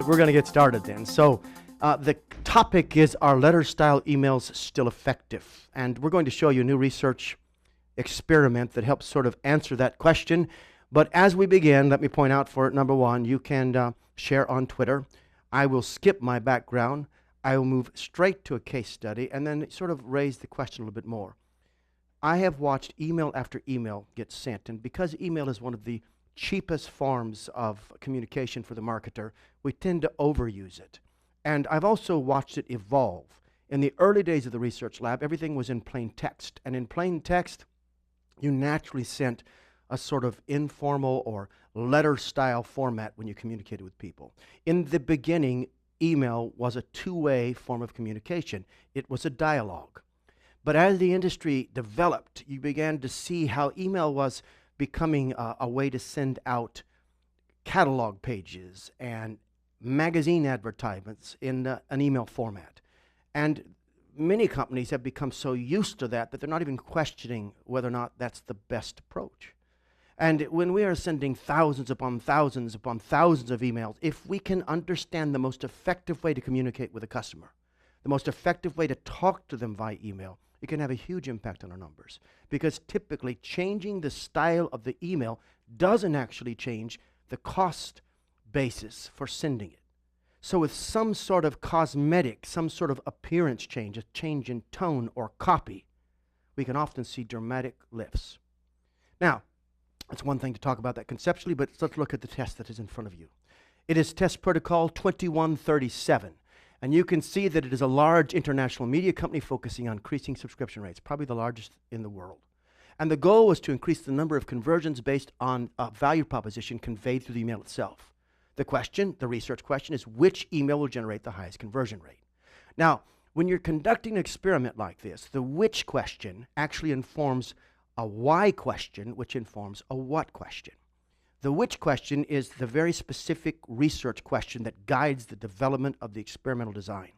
we're going to get started then. So the topic is, are letter-style emails still effective? And we're going to show you a new research experiment that helps sort of answer that question. But as we begin, let me point out for number one, you can share on Twitter. I will skip my background. I will move straight to a case study and then sort of raise the question a little bit more. I have watched email after email get sent, and because email is one of the cheapest forms of communication for the marketer, we tend to overuse it. And I've also watched it evolve. In the early days of the research lab, everything was in plain text. And in plain text, you naturally sent a sort of informal or letter-style format when you communicated with people. In the beginning, email was a two-way form of communication. It was a dialogue. But as the industry developed, you began to see how email was becoming a way to send out catalog pages and magazine advertisements in an email format. And many companies have become so used to that they're not even questioning whether or not that's the best approach. And when we are sending thousands upon thousands upon thousands of emails, if we can understand the most effective way to communicate with a customer, the most effective way to talk to them via email, it can have a huge impact on our numbers. Because typically changing the style of the email doesn't actually change the cost basis for sending it. So with some sort of cosmetic, some sort of appearance change, a change in tone or copy, we can often see dramatic lifts. Now, it's one thing to talk about that conceptually, but let's look at the test that is in front of you. It is test protocol 2137. And you can see that it is a large international media company focusing on increasing subscription rates, probably the largest in the world. And the goal was to increase the number of conversions based on a value proposition conveyed through the email itself. The question, the research question, is which email will generate the highest conversion rate? Now, when you're conducting an experiment like this, the which question actually informs a why question, which informs a what question. The which question is the very specific research question that guides the development of the experimental design.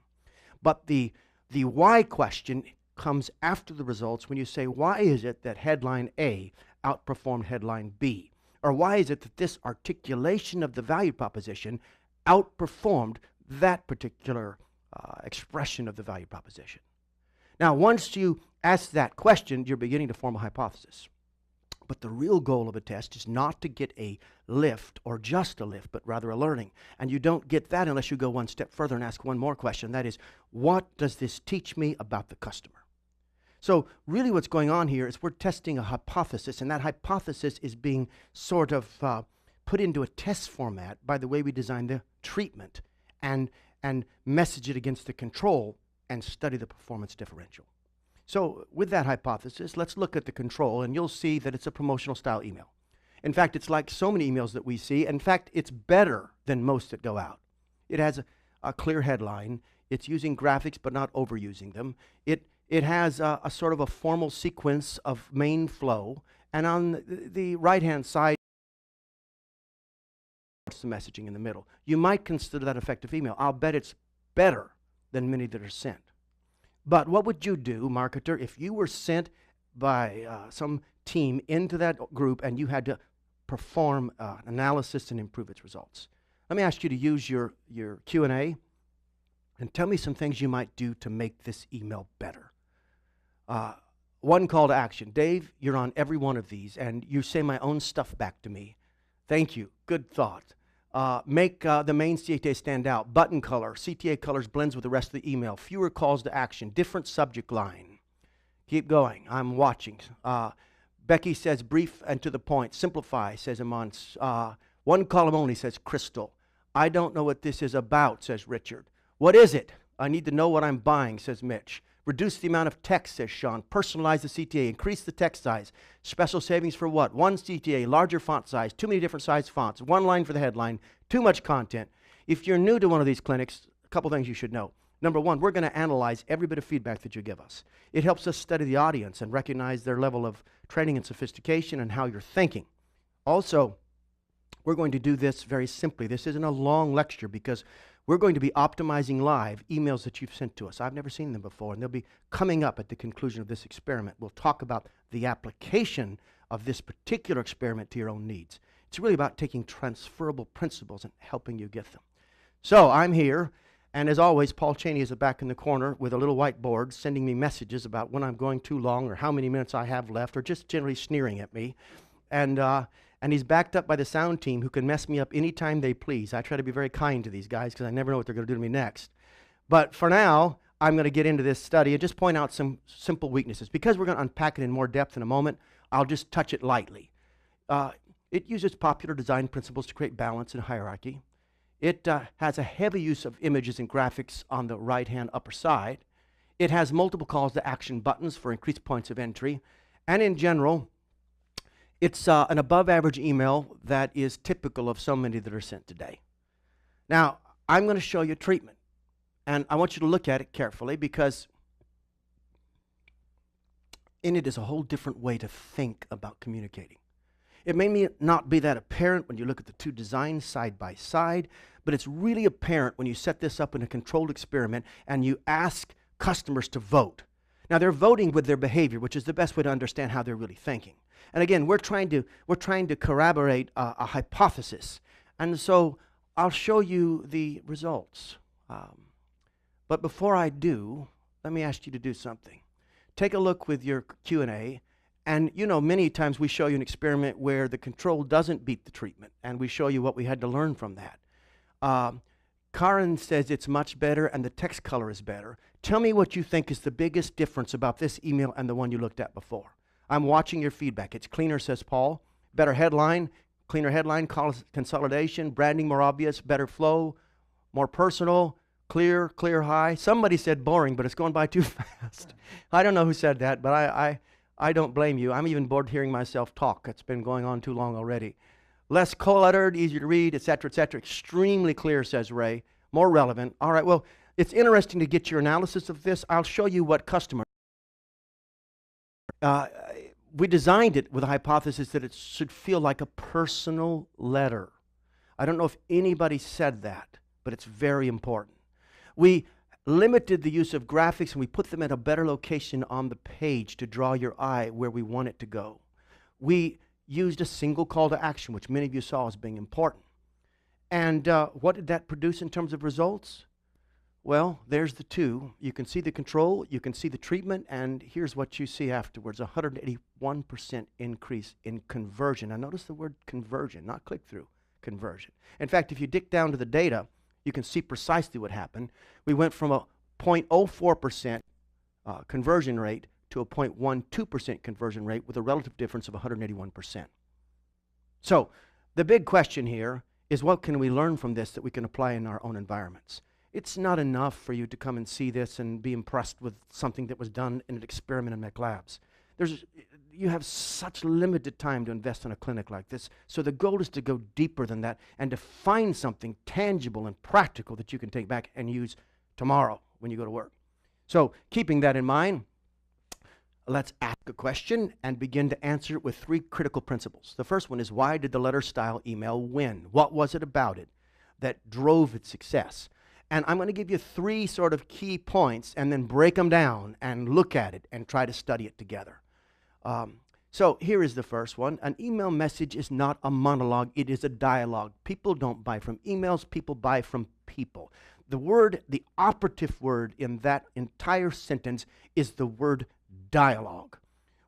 But the why question comes after the results when you say, why is it that headline A outperformed headline B? Or why is it that this articulation of the value proposition outperformed that particular expression of the value proposition? Now, once you ask that question, you're beginning to form a hypothesis. But the real goal of a test is not to get a lift or just a lift, but rather a learning. And you don't get that unless you go one step further and ask one more question. That is, what does this teach me about the customer? So really what's going on here is we're testing a hypothesis, and that hypothesis is being sort of put into a test format by the way we design the treatment and message it against the control and study the performance differential. So with that hypothesis, let's look at the control, and you'll see that it's a promotional style email. In fact, it's like so many emails that we see. In fact, it's better than most that go out. It has a clear headline. It's using graphics but not overusing them. It has a sort of a formal sequence of main flow, and on the right-hand side, the messaging in the middle. You might consider that effective email. I'll bet it's better than many that are sent. But what would you do, marketer, if you were sent by some team into that group and you had to perform analysis and improve its results? Let me ask you to use your Q&A and tell me some things you might do to make this email better. One call to action. Dave, you're on every one of these, and you say my own stuff back to me. Thank you. Good thought. Make the main CTA stand out. Button color. CTA colors blends with the rest of the email. Fewer calls to action. Different subject line. Keep going. I'm watching. Becky says brief and to the point. Simplify, says Iman. One column only, says Crystal. I don't know what this is about, says Richard. What is it? I need to know what I'm buying, says Mitch. Reduce the amount of text, says Sean. Personalize the CTA. Increase the text size. Special savings for what? One CTA, larger font size, too many different size fonts, one line for the headline, too much content. If you're new to one of these clinics, a couple things you should know. Number one, we're going to analyze every bit of feedback that you give us. It helps us study the audience and recognize their level of training and sophistication and how you're thinking. Also, we're going to do this very simply. This isn't a long lecture because we're going to be optimizing live emails that you've sent to us. I've never seen them before, and they'll be coming up at the conclusion of this experiment. We'll talk about the application of this particular experiment to your own needs. It's really about taking transferable principles and helping you get them. So I'm here, and as always, Paul Cheney is back in the corner with a little whiteboard sending me messages about when I'm going too long or how many minutes I have left, or just generally sneering at me. And he's backed up by the sound team who can mess me up anytime they please. I try to be very kind to these guys because I never know what they're going to do to me next. But for now, I'm going to get into this study and just point out some simple weaknesses. Because we're going to unpack it in more depth in a moment, I'll just touch it lightly. It uses popular design principles to create balance and hierarchy. It has a heavy use of images and graphics on the right-hand upper side. It has multiple calls to action buttons for increased points of entry. And in general, it's an above-average email that is typical of so many that are sent today. Now, I'm going to show you treatment. And I want you to look at it carefully because in it is a whole different way to think about communicating. It may not be that apparent when you look at the two designs side by side, but it's really apparent when you set this up in a controlled experiment and you ask customers to vote. Now, they're voting with their behavior, which is the best way to understand how they're really thinking. And again, we're trying to corroborate a hypothesis. And so I'll show you the results. But before I do, let me ask you to do something. Take a look with your Q&A. And you know, many times we show you an experiment where the control doesn't beat the treatment, and we show you what we had to learn from that. Karen says it's much better and the text color is better. Tell me what you think is the biggest difference about this email and the one you looked at before. I'm watching your feedback. It's cleaner, says Paul. Better headline, cleaner headline, consolidation, branding more obvious, better flow, more personal, clear high. Somebody said boring, but it's going by too fast. I don't know who said that, but I don't blame you. I'm even bored hearing myself talk. It's been going on too long already. Less cluttered, easier to read, etc., etc. Extremely clear, says Ray. More relevant. All right, well, it's interesting to get your analysis of this. I'll show you what customer. We designed it with a hypothesis that it should feel like a personal letter. I don't know if anybody said that, but it's very important. We limited the use of graphics and we put them at a better location on the page to draw your eye where we want it to go. We used a single call to action, which many of you saw as being important. And what did that produce in terms of results? Well, there's the two. You can see the control, you can see the treatment, and here's what you see afterwards, 181% increase in conversion. Now notice the word conversion, not click-through, conversion. In fact, if you dig down to the data, you can see precisely what happened. We went from a 0.04% conversion rate to a 0.12% conversion rate with a relative difference of 181%. So the big question here is, what can we learn from this that we can apply in our own environments? It's not enough for you to come and see this and be impressed with something that was done in an experiment in McLabs. You have such limited time to invest in a clinic like this, so the goal is to go deeper than that and to find something tangible and practical that you can take back and use tomorrow when you go to work. So keeping that in mind, let's ask a question and begin to answer it with three critical principles. The first one is, why did the letter style email win? What was it about it that drove its success? And I'm going to give you three sort of key points and then break them down and look at it and try to study it together. So here is the first one. An email message is not a monologue, it is a dialogue. People don't buy from emails, people buy from people. The operative word in that entire sentence is the word dialogue.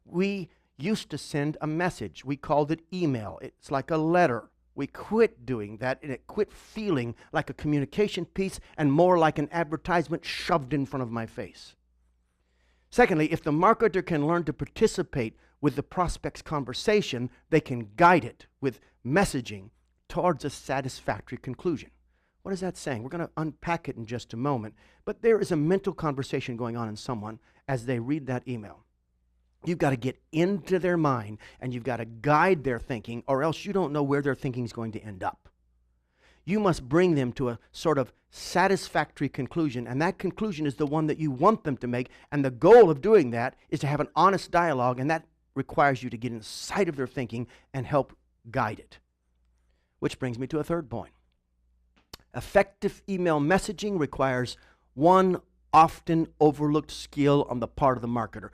We used to send a message. We called it email. It's like a letter. We quit doing that, and it quit feeling like a communication piece and more like an advertisement shoved in front of my face. Secondly, if the marketer can learn to participate with the prospect's conversation, they can guide it with messaging towards a satisfactory conclusion. What is that saying? We're going to unpack it in just a moment, but there is a mental conversation going on in someone as they read that email. You've got to get into their mind, and you've got to guide their thinking, or else you don't know where their thinking is going to end up. You must bring them to a sort of satisfactory conclusion, and that conclusion is the one that you want them to make, and the goal of doing that is to have an honest dialogue, and that requires you to get inside of their thinking and help guide it. Which brings me to a third point. Effective email messaging requires one often overlooked skill on the part of the marketer.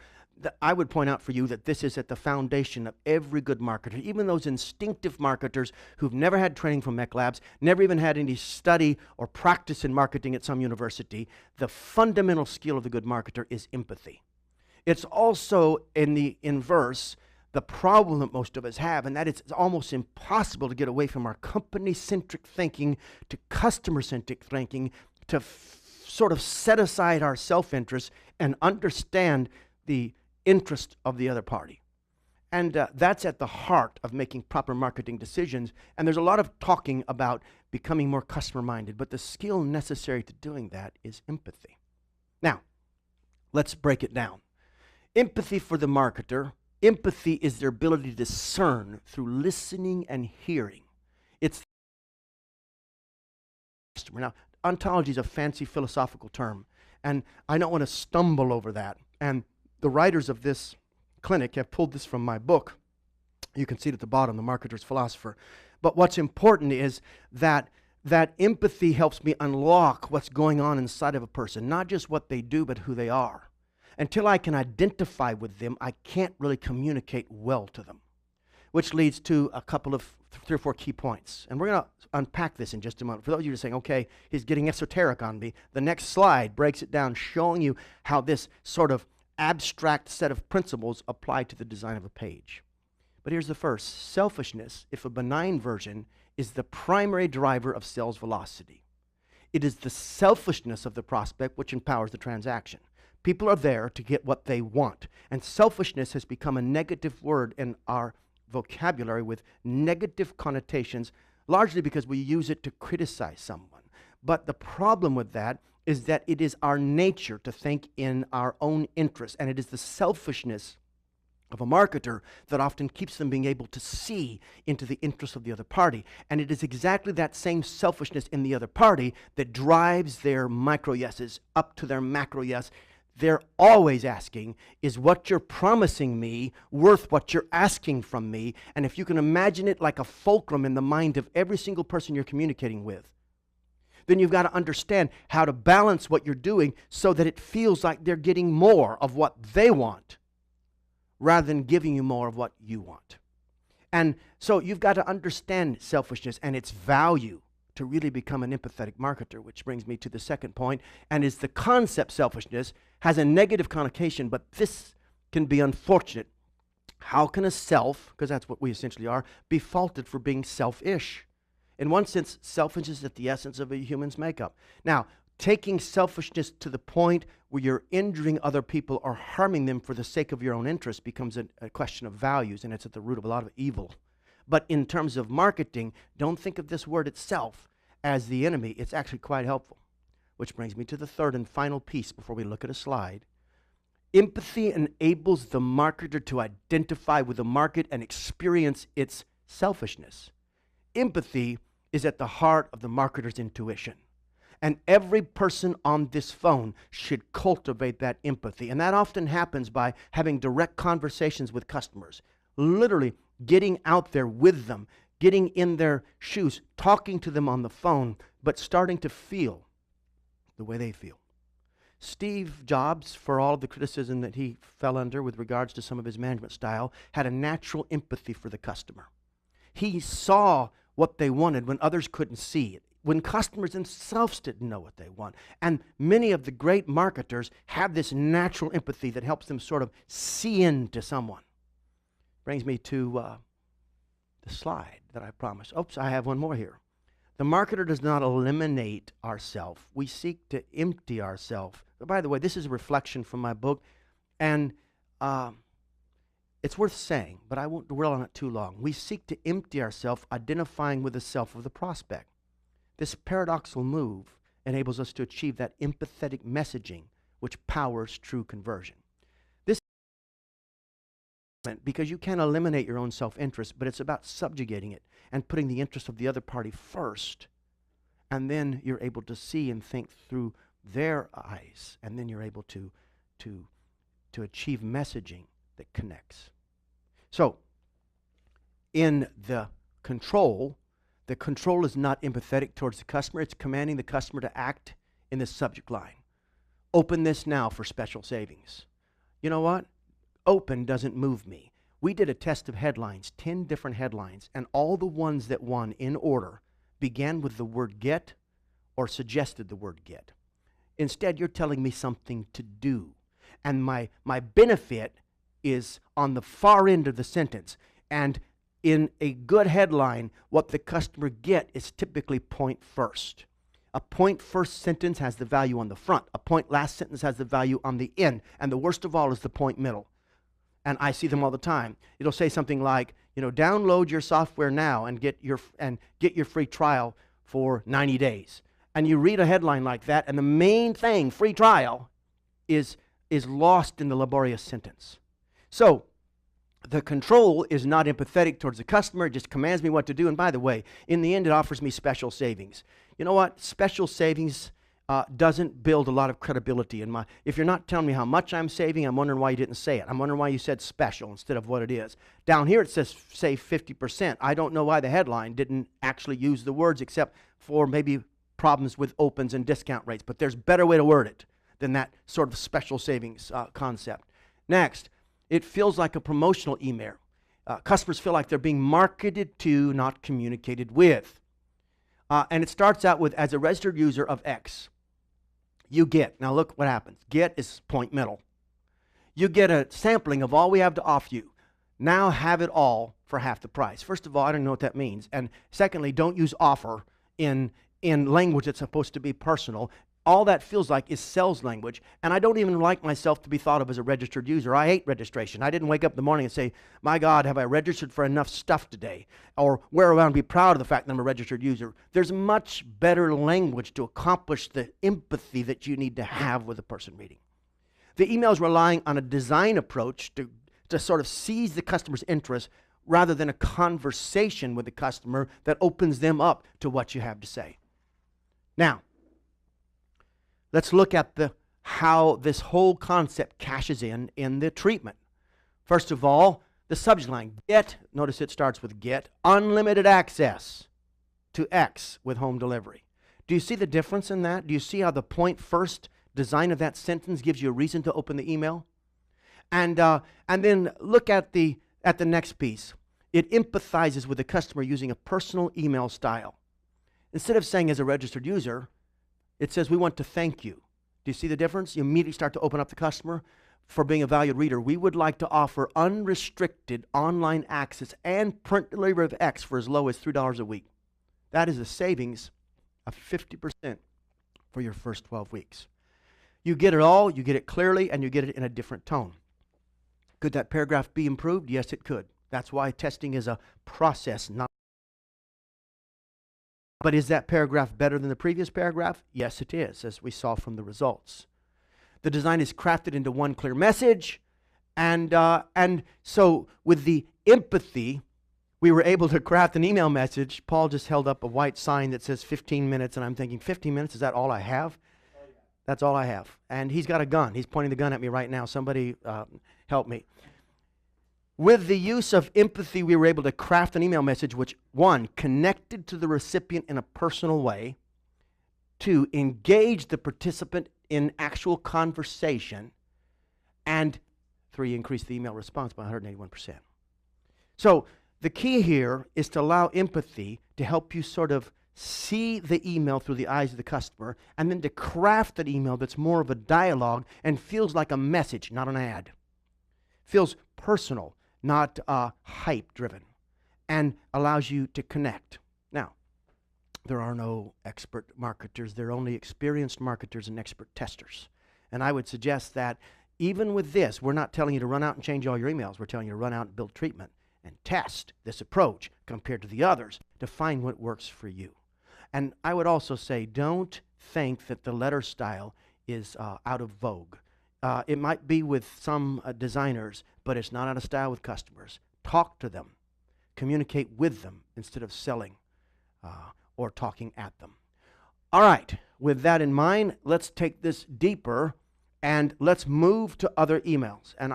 I would point out for you that this is at the foundation of every good marketer, even those instinctive marketers who've never had training from Mech Labs, never even had any study or practice in marketing at some university. The fundamental skill of the good marketer is empathy. It's also, in the inverse, the problem that most of us have, and that it's almost impossible to get away from our company-centric thinking to customer-centric thinking, to sort of set aside our self-interest and understand the interest of the other party. And that's at the heart of making proper marketing decisions. And there's a lot of talking about becoming more customer-minded, but the skill necessary to doing that is empathy. Now, let's break it down. Empathy for the marketer, empathy is their ability to discern through listening and hearing. It's the customer. Now, ontology is a fancy philosophical term, and I don't want to stumble over that. And the writers of this clinic have pulled this from my book. You can see it at the bottom, The Marketer's Philosopher. But what's important is that empathy helps me unlock what's going on inside of a person, not just what they do, but who they are. Until I can identify with them, I can't really communicate well to them, which leads to a couple of 3 or 4 key points. And we're going to unpack this in just a moment. For those of you who are saying, okay, he's getting esoteric on me, the next slide breaks it down, showing you how this sort of abstract set of principles apply to the design of a page. But here's the first. Selfishness, if a benign version, is the primary driver of sales velocity. It is the selfishness of the prospect which empowers the transaction. People are there to get what they want, and selfishness has become a negative word in our vocabulary with negative connotations, largely because we use it to criticize someone. But the problem with that is that it is our nature to think in our own interest, and it is the selfishness of a marketer that often keeps them being able to see into the interest of the other party. And it is exactly that same selfishness in the other party that drives their micro yeses up to their macro yes. They're always asking, is what you're promising me worth what you're asking from me? And if you can imagine it like a fulcrum in the mind of every single person you're communicating with, then you've got to understand how to balance what you're doing so that it feels like they're getting more of what they want rather than giving you more of what you want. And so you've got to understand selfishness and its value to really become an empathetic marketer, which brings me to the second point, and is the concept selfishness has a negative connotation, but this can be unfortunate. How can a self, because that's what we essentially are, be faulted for being selfish? In one sense, selfishness is at the essence of a human's makeup. Now, taking selfishness to the point where you're injuring other people or harming them for the sake of your own interest becomes a question of values, and it's at the root of a lot of evil. But in terms of marketing, don't think of this word itself as the enemy. It's actually quite helpful. Which brings me to the third and final piece before we look at a slide. Empathy enables the marketer to identify with the market and experience its selfishness. Empathy is at the heart of the marketer's intuition. And every person on this phone should cultivate that empathy. And that often happens by having direct conversations with customers. Literally getting out there with them, getting in their shoes, talking to them on the phone, but starting to feel the way they feel. Steve Jobs, for all of the criticism that he fell under with regards to some of his management style, had a natural empathy for the customer. He saw what they wanted when others couldn't see it, when customers themselves didn't know what they want. And many of the great marketers have this natural empathy that helps them sort of see into someone. Brings me to the slide that I promised. Oops, I have one more here. The marketer does not eliminate ourself. We seek to empty ourselves. By the way, this is a reflection from my book, and it's worth saying, but I won't dwell on it too long. We seek to empty ourselves, identifying with the self of the prospect. This paradoxical move enables us to achieve that empathetic messaging which powers true conversion. This because you can't eliminate your own self-interest, but it's about subjugating it and putting the interest of the other party first. And then you're able to see and think through their eyes, and then you're able to achieve messaging that connects. So, in the control is not empathetic towards the customer. It's commanding the customer to act in the subject line. Open this now for special savings. You know what? Open doesn't move me. We did a test of headlines, 10 different headlines, and all the ones that won in order began with the word get or suggested the word get. Instead, you're telling me something to do. And my benefit is on the far end of the sentence. And in a good headline, what the customer get is typically point first. A point first sentence has the value on the front. A point last sentence has the value on the end. And the worst of all is the point middle. And I see them all the time. It'll say something like, download your software now and get your free trial for 90 days. And you read a headline like that, and the main thing, free trial, is lost in the laborious sentence. So the control is not empathetic towards the customer. It just commands me what to do. And by the way, in the end, it offers me special savings. You know what? Special savings doesn't build a lot of credibility. If you're not telling me how much I'm saving, I'm wondering why you didn't say it. I'm wondering why you said special instead of what it is. Down here it says save 50%. I don't know why the headline didn't actually use the words except for maybe problems with opens and discount rates. But there's a better way to word it than that sort of special savings concept. Next, it feels like a promotional email. Customers feel like they're being marketed to, not communicated with. And it starts out with, as a registered user of X, you get, now look what happens. Get is point middle. You get a sampling of all we have to offer you. Now have it all for half the price. First of all, I don't know what that means. And secondly, don't use offer in language that's supposed to be personal. All that feels like is sales language, and I don't even like myself to be thought of as a registered user. I hate registration. I didn't wake up in the morning and say, my God, have I registered for enough stuff today? Or wear around and be proud of the fact that I'm a registered user. There's much better language to accomplish the empathy that you need to have with the person reading. The email is relying on a design approach to sort of seize the customer's interest rather than a conversation with the customer that opens them up to what you have to say. Now, let's look at how this whole concept cashes in the treatment. First of all, the subject line, get, notice it starts with get, unlimited access to X with home delivery. Do you see the difference in that? Do you see how the point first design of that sentence gives you a reason to open the email? And then look at the next piece. It empathizes with the customer using a personal email style. Instead of saying as a registered user, it says we want to thank you. Do you see the difference? You immediately start to open up the customer for being a valued reader. We would like to offer unrestricted online access and print delivery of X for as low as $3 a week. That is a savings of 50% for your first 12 weeks. You get it all, you get it clearly, and you get it in a different tone. Could that paragraph be improved? Yes, it could. That's why testing is a process, not. But is that paragraph better than the previous paragraph? Yes, it is, as we saw from the results. The design is crafted into one clear message, and so with the empathy, we were able to craft an email message. Paul just held up a white sign that says 15 minutes, and I'm thinking, 15 minutes, is that all I have? Oh, yeah. That's all I have. And he's got a gun. He's pointing the gun at me right now. Somebody help me. With the use of empathy, we were able to craft an email message which, 1, connected to the recipient in a personal way, 2, engaged the participant in actual conversation, and 3, increased the email response by 181%. So the key here is to allow empathy to help you sort of see the email through the eyes of the customer, and then to craft that email that's more of a dialogue and feels like a message, not an ad. Feels personal, not hype-driven, and allows you to connect. Now, there are no expert marketers. There are only experienced marketers and expert testers. And I would suggest that even with this, we're not telling you to run out and change all your emails. We're telling you to run out and build treatment and test this approach compared to the others to find what works for you. And I would also say, don't think that the letter style is out of vogue. It might be with some designers, but it's not out of style with customers. Talk to them. Communicate with them instead of selling or talking at them. All right, with that in mind, let's take this deeper and let's move to other emails. And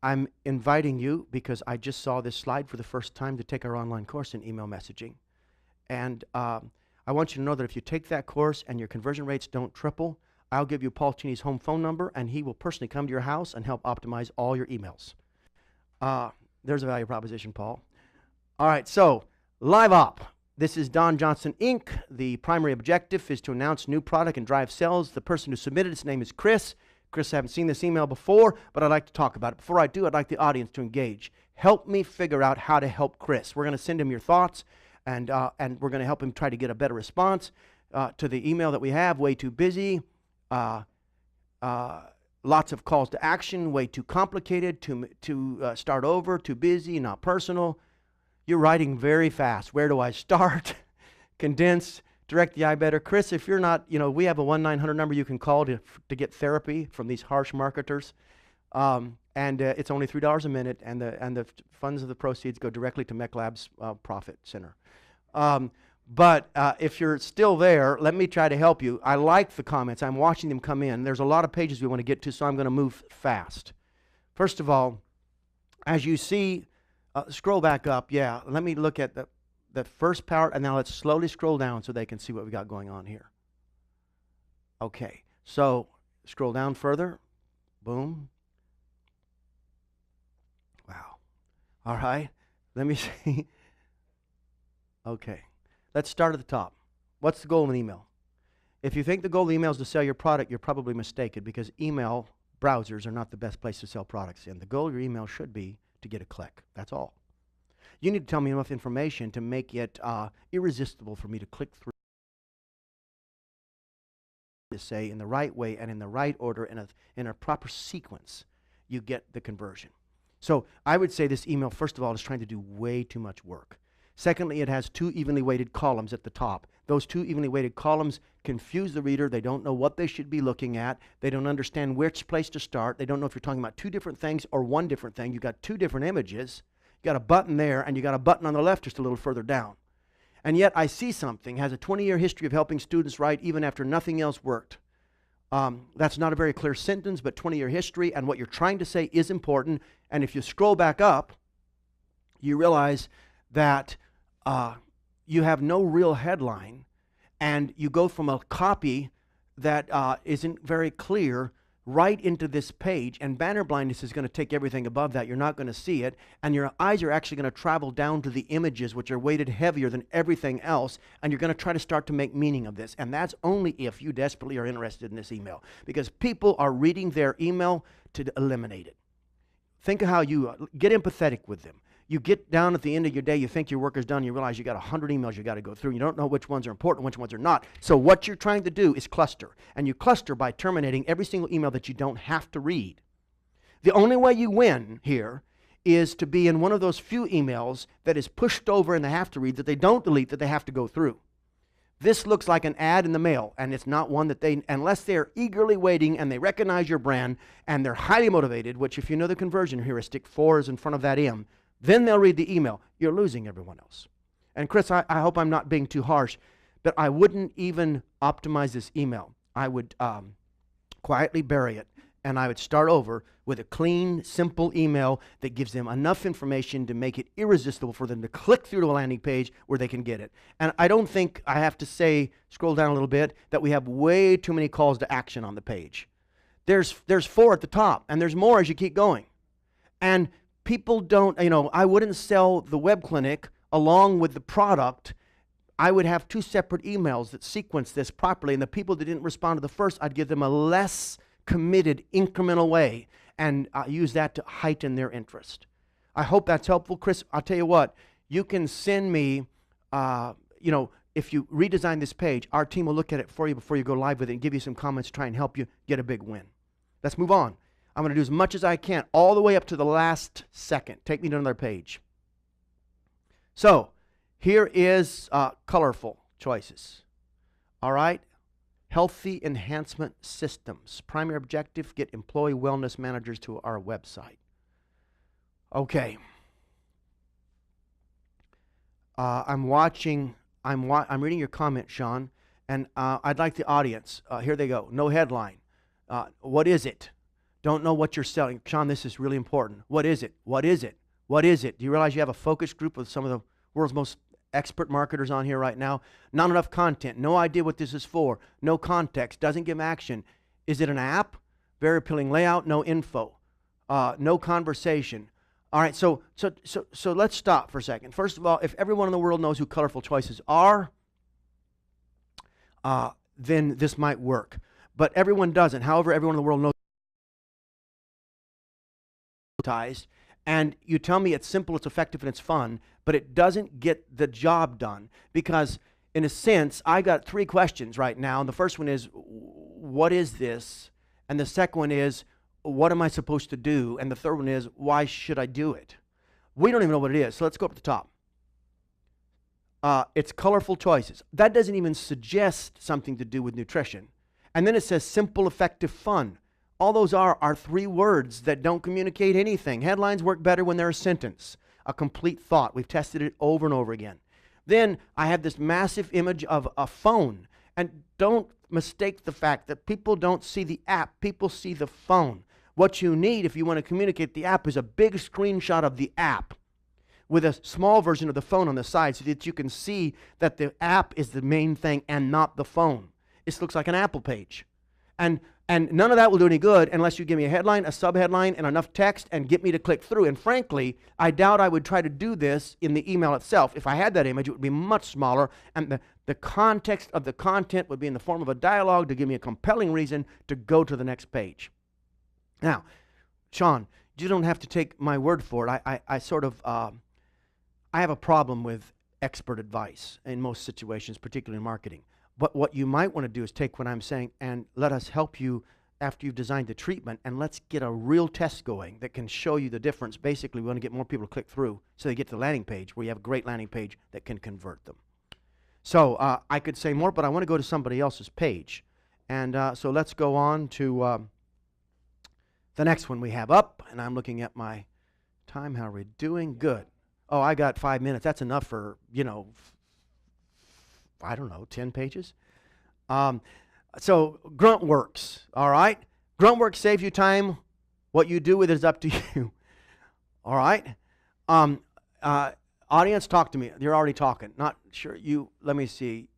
I'm inviting you, because I just saw this slide for the first time, to take our online course in email messaging. And I want you to know that if you take that course and your conversion rates don't triple, I'll give you Paul Cheney's home phone number, and he will personally come to your house and help optimize all your emails. There's a value proposition, Paul. All right, so live op. This is Don Johnson, Inc. The primary objective is to announce new product and drive sales. The person who submitted his name is Chris. Chris, I haven't seen this email before, but I'd like to talk about it. Before I do, I'd like the audience to engage. Help me figure out how to help Chris. We're going to send him your thoughts, and we're going to help him try to get a better response to the email that we have. Way too busy. Lots of calls to action, way too complicated, to start over, too busy, not personal. You're writing very fast. Where do I start? Condense, direct the eye better. Chris, if you're not, we have a 1-900 number you can call to get therapy from these harsh marketers. And it's only $3 a minute, and the funds of the proceeds go directly to MECLAB's profit center. But if you're still there, let me try to help you. I like the comments. I'm watching them come in. There's a lot of pages we want to get to, so I'm going to move fast. First of all, as you see, scroll back up. Yeah, let me look at the first part, and now let's slowly scroll down so they can see what we got going on here. Okay, so scroll down further. Boom. Wow. All right, let me see. Okay. Let's start at the top. What's the goal of an email? If you think the goal of the email is to sell your product, you're probably mistaken, because email browsers are not the best place to sell products in. The goal of your email should be to get a click. That's all. You need to tell me enough information to make it irresistible for me to click through, to say in the right way and in the right order, in a proper sequence, you get the conversion. So I would say this email, first of all, is trying to do way too much work. Secondly, it has 2 evenly weighted columns at the top. Those 2 evenly weighted columns confuse the reader. They don't know what they should be looking at. They don't understand which place to start. They don't know if you're talking about 2 different things or 1 different thing. You've got 2 different images. You got a button there, and you got a button on the left just a little further down. And yet I see something, has a 20-year history of helping students write even after nothing else worked. That's not a very clear sentence, but 20-year history, and what you're trying to say is important. And if you scroll back up, you realize that you have no real headline, and you go from a copy that isn't very clear right into this page, and banner blindness is going to take everything above that. You're not going to see it, and your eyes are actually going to travel down to the images, which are weighted heavier than everything else, and you're going to try to start to make meaning of this. And that's only if you desperately are interested in this email, because people are reading their email to eliminate it. Think of how you get empathetic with them. You get down at the end of your day, you think your work is done, you realize you got 100 emails you got to go through. You don't know which ones are important, which ones are not. So what you're trying to do is cluster. And you cluster by terminating every single email that you don't have to read. The only way you win here is to be in one of those few emails that is pushed over and they have to read, that they don't delete, that they have to go through. This looks like an ad in the mail, and it's not one that they, unless they're eagerly waiting and they recognize your brand and they're highly motivated, which if you know the conversion heuristic, 4 is in front of that M, then they'll read the email. You're losing everyone else. And Chris, I hope I'm not being too harsh, but I wouldn't even optimize this email. I would quietly bury it, and I would start over with a clean, simple email that gives them enough information to make it irresistible for them to click through to a landing page where they can get it. And I don't think I have to say, scroll down a little bit, that we have way too many calls to action on the page. There's 4 at the top, and there's more as you keep going. And people don't, I wouldn't sell the web clinic along with the product. I would have 2 separate emails that sequence this properly, and the people that didn't respond to the first, I'd give them a less committed, incremental way, and use that to heighten their interest. I hope that's helpful. Chris, I'll tell you what, you can send me, if you redesign this page, our team will look at it for you before you go live with it and give you some comments to try and help you get a big win. Let's move on. I'm going to do as much as I can, all the way up to the last second. Take me to another page. So, here is colorful choices. All right? Healthy enhancement systems. Primary objective, get employee wellness managers to our website. Okay. I'm reading your comment, Sean, and I'd like the audience. Here they go. No headline. What is it? Don't know what you're selling. Sean, this is really important. What is it? What is it? What is it? Do you realize you have a focus group with some of the world's most expert marketers on here right now? Not enough content. No idea what this is for. No context. Doesn't give action. Is it an app? Very appealing layout, no info, no conversation. All right, so let's stop for a second. First of all, if everyone in the world knows who colorful choices are, then this might work. But everyone doesn't. However, everyone in the world knows. And you tell me it's simple, it's effective, and it's fun, but it doesn't get the job done. Because in a sense, I got 3 questions right now. And the first one is, what is this? And the second one is, what am I supposed to do? And the third one is, why should I do it? We don't even know what it is. So let's go up to the top. It's colorful choices. That doesn't even suggest something to do with nutrition. And then it says simple, effective, fun. All those are 3 words that don't communicate anything. Headlines work better when they're a sentence, a complete thought. We've tested it over and over again. Then I have this massive image of a phone. And don't mistake the fact that people don't see the app. People see the phone. What you need if you want to communicate the app is a big screenshot of the app with a small version of the phone on the side so that you can see that the app is the main thing and not the phone. This looks like an Apple page. And none of that will do any good unless you give me a headline, a subheadline, and enough text and get me to click through. And frankly, I doubt I would try to do this in the email itself. If I had that image, it would be much smaller, and the context of the content would be in the form of a dialogue to give me a compelling reason to go to the next page. Now, Sean, you don't have to take my word for it. I have a problem with expert advice in most situations, particularly in marketing. But what you might want to do is take what I'm saying and let us help you after you've designed the treatment, and let's get a real test going that can show you the difference. Basically, we want to get more people to click through so they get to the landing page where you have a great landing page that can convert them. So I could say more, but I want to go to somebody else's page. And so let's go on to the next one we have up, and I'm looking at my time. How are we doing? Good. Oh, I got 5 minutes. That's enough for, I don't know, 10 pages. So GruntWorks, all right? GruntWorks saves you time. What you do with it is up to you. All right? Audience, talk to me. You're already talking. Not sure. Let me see.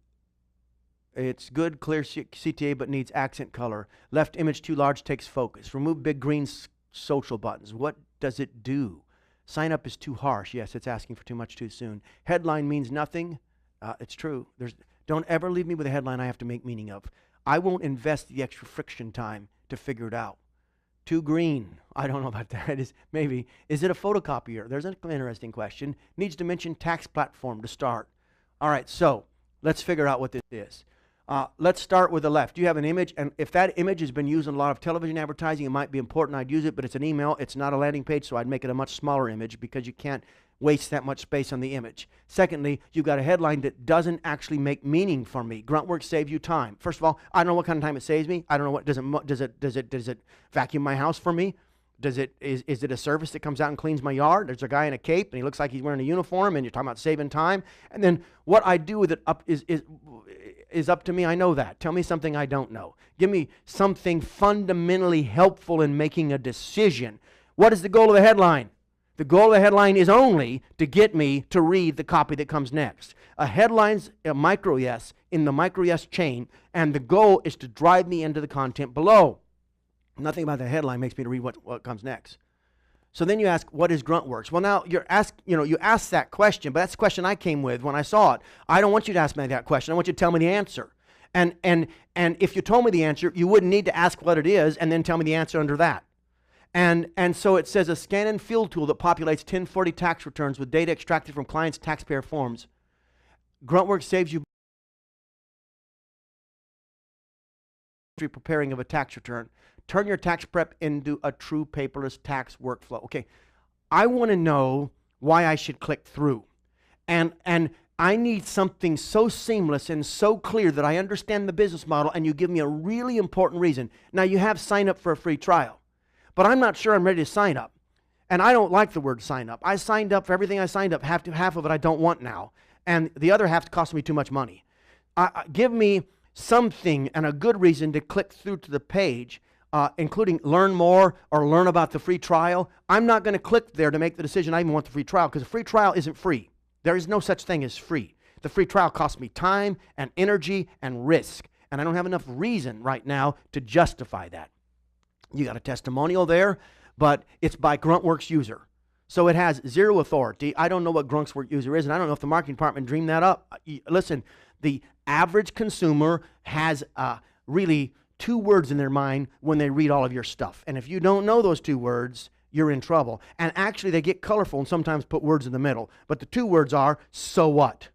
It's good, clear CTA, but needs accent color. Left image too large, takes focus. Remove big green social buttons. What does it do? Sign up is too harsh. Yes, it's asking for too much too soon. Headline means nothing. It's true. Don't ever leave me with a headline I have to make meaning of. I won't invest the extra friction time to figure it out. Too green. I don't know about that. Is it a photocopier? There's an interesting question. Needs to mention tax platform to start. All right, so let's figure out what this is. Let's start with the left. You have an image, and if that image has been used in a lot of television advertising, it might be important. I'd use it, but it's an email. It's not a landing page, so I'd make it a much smaller image because you can't waste that much space on the image. Secondly, you've got a headline that doesn't actually make meaning for me. GruntWorks saves you time. First of all, I don't know what kind of time it saves me. I don't know what does it vacuum my house for me? Is it a service that comes out and cleans my yard? There's a guy in a cape and he looks like he's wearing a uniform, and you're talking about saving time. And then what I do with it is up to me. I know that. Tell me something I don't know. Give me something fundamentally helpful in making a decision. What is the goal of the headline? The goal of the headline is only to get me to read the copy that comes next. A headline's a micro yes in the micro yes chain, and the goal is to drive me into the content below. Nothing about the headline makes me to read what comes next. So then you ask, what is GruntWorks? Well, now you ask that question, but that's the question I came with when I saw it. I don't want you to ask me that question. I want you to tell me the answer. And if you told me the answer, you wouldn't need to ask what it is and then tell me the answer under that. And so it says a scan and fill tool that populates 1040 tax returns with data extracted from clients' taxpayer forms. GruntWorks saves you preparing of a tax return. Turn your tax prep into a true paperless tax workflow. Okay, I want to know why I should click through. And I need something so seamless and so clear that I understand the business model, and you give me a really important reason. Now, you have sign up for a free trial, but I'm not sure I'm ready to sign up. And I don't like the word sign up. I signed up for everything I signed up. Half of it I don't want now. And the other half cost me too much money. Give me something and a good reason to click through to the page, including learn more or learn about the free trial. I'm not going to click there to make the decision I even want the free trial, because the free trial isn't free. There is no such thing as free. The free trial costs me time and energy and risk. And I don't have enough reason right now to justify that. You got a testimonial there, but it's by Gruntworks user. So it has zero authority. I don't know what Gruntworks user is, and I don't know if the marketing department dreamed that up. Listen, the average consumer has really 2 words in their mind when they read all of your stuff. And if you don't know those 2 words, you're in trouble. And actually, they get colorful and sometimes put words in the middle. But the 2 words are, so what?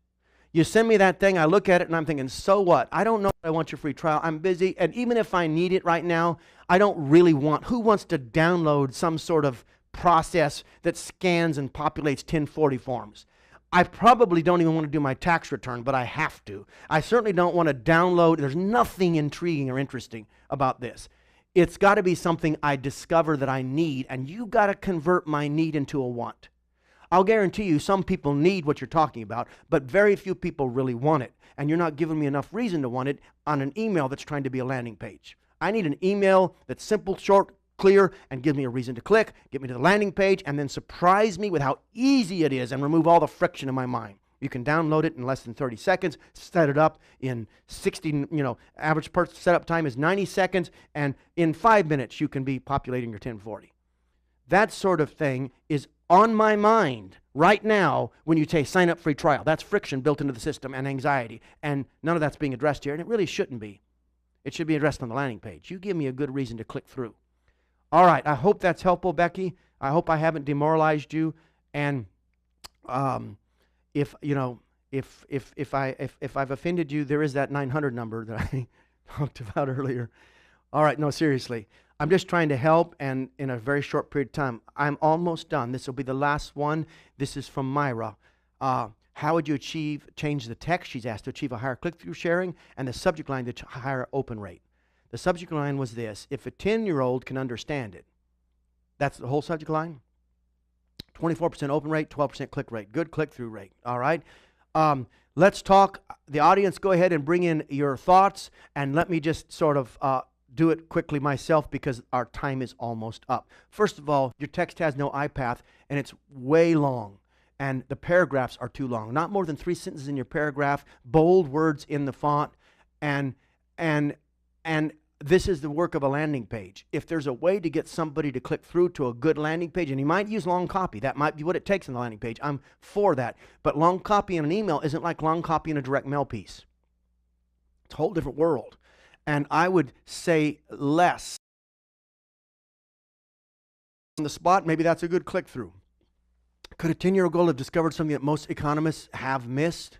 You send me that thing, I look at it, and I'm thinking, so what? I don't know if I want your free trial. I'm busy. And even if I need it right now, I don't really want. Who wants to download some sort of process that scans and populates 1040 forms? I probably don't even want to do my tax return, but I have to. I certainly don't want to download. There's nothing intriguing or interesting about this. It's got to be something I discover that I need, and you got to convert my need into a want. I'll guarantee you some people need what you're talking about, but very few people really want it, and you're not giving me enough reason to want it on an email that's trying to be a landing page. I need an email that's simple, short, clear, and give me a reason to click, get me to the landing page, and then surprise me with how easy it is and remove all the friction in my mind. You can download it in less than 30 seconds, set it up in 60, average setup time is 90 seconds, and in 5 minutes you can be populating your 1040. That sort of thing is on my mind right now when you say sign up free trial. That's friction built into the system and anxiety, and none of that's being addressed here, and it really shouldn't be. It should be addressed on the landing page. You give me a good reason to click through. All right, I hope that's helpful, Becky. I hope I haven't demoralized you. And if I've offended you, there is that 900 number that I talked about earlier. All right, no, seriously. I'm just trying to help, and in a very short period of time. I'm almost done. This will be the last one. This is from Myra. How would you change the text? She's asked to achieve a higher click-through sharing and the subject line to higher open rate. The subject line was this: if a 10-year-old can understand it. That's the whole subject line. 24% open rate, 12% click rate. Good click-through rate, all right? Let's talk. The audience, go ahead and bring in your thoughts, and let me just sort of do it quickly myself because our time is almost up. First of all, your text has no iPath, and it's way long, and the paragraphs are too long. Not more than 3 sentences in your paragraph, bold words in the font, and this is the work of a landing page. If there's a way to get somebody to click through to a good landing page, and you might use long copy, that might be what it takes on the landing page. I'm for that. But long copy in an email isn't like long copy in a direct mail piece. It's a whole different world. And I would say less. On the spot, maybe that's a good click through. Could a 10-year-old girl have discovered something that most economists have missed?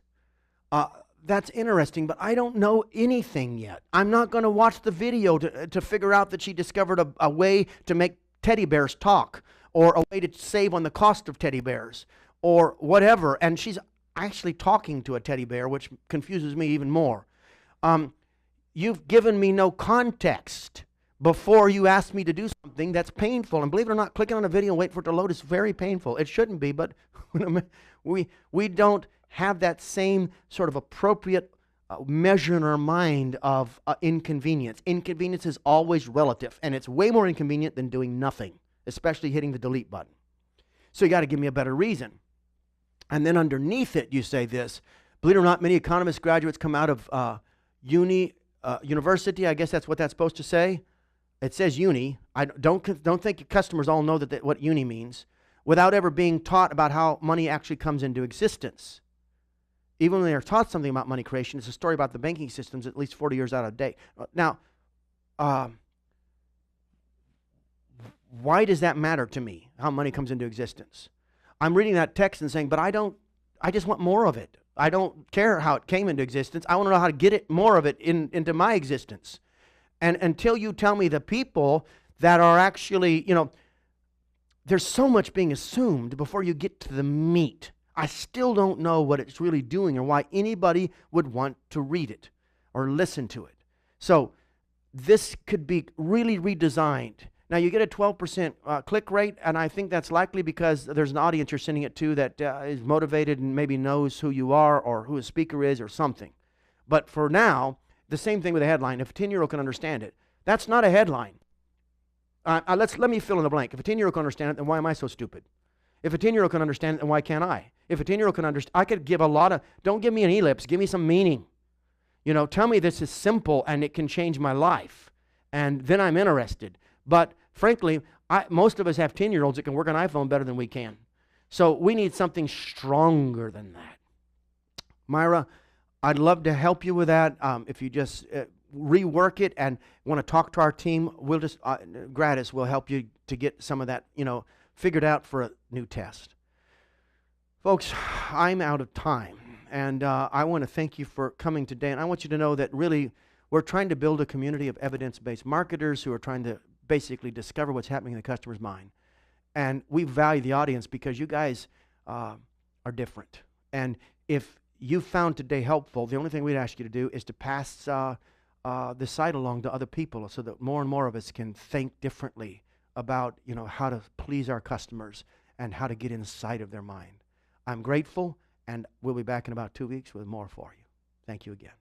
That's interesting, but I don't know anything yet. I'm not going to watch the video to figure out that she discovered a way to make teddy bears talk, or a way to save on the cost of teddy bears, or whatever. And she's actually talking to a teddy bear, which confuses me even more. You've given me no context before you asked me to do something that's painful. And believe it or not, clicking on a video and waiting for it to load is very painful. It shouldn't be, but we don't have that same sort of appropriate measure in our mind of inconvenience. Inconvenience is always relative, and it's way more inconvenient than doing nothing, especially hitting the delete button. So you got to give me a better reason. And then underneath it, you say this: believe it or not, many economist graduates come out of university. I guess that's what that's supposed to say. It says uni. I don't think your customers all know what uni means, without ever being taught about how money actually comes into existence. Even when they're taught something about money creation, it's a story about the banking systems at least 40 years out of date. Now, why does that matter to me, how money comes into existence? I'm reading that text and saying, but I just want more of it. I don't care how it came into existence. I want to know how to get more of it into my existence. And until you tell me the people that are actually, there's so much being assumed before you get to the meat. I still don't know what it's really doing or why anybody would want to read it or listen to it. So this could be really redesigned. Now, you get a 12% click rate, and I think that's likely because there's an audience you're sending it to that is motivated and maybe knows who you are or who a speaker is or something. But for now, the same thing with a headline. If a 10-year-old can understand it, that's not a headline. Let me fill in the blank. If a 10-year-old can understand it, then why am I so stupid? If a 10-year-old can understand it, then why can't I? If a 10-year-old can understand, I could give a lot of, don't give me an ellipse, give me some meaning. You know, tell me this is simple and it can change my life. And then I'm interested. But frankly, most of us have 10-year-olds that can work on iPhone better than we can. So we need something stronger than that. Myra, I'd love to help you with that. If you just rework it and want to talk to our team, we'll just, gratis, we'll help you to get some of that, figured out for a new test. Folks, I'm out of time. And I want to thank you for coming today. And I want you to know that really we're trying to build a community of evidence-based marketers who are trying to basically discover what's happening in the customer's mind. And we value the audience because you guys are different. And if you found today helpful, the only thing we'd ask you to do is to pass the site along to other people so that more and more of us can think differently about how to please our customers and how to get inside of their mind. I'm grateful, and we'll be back in about 2 weeks with more for you. Thank you again.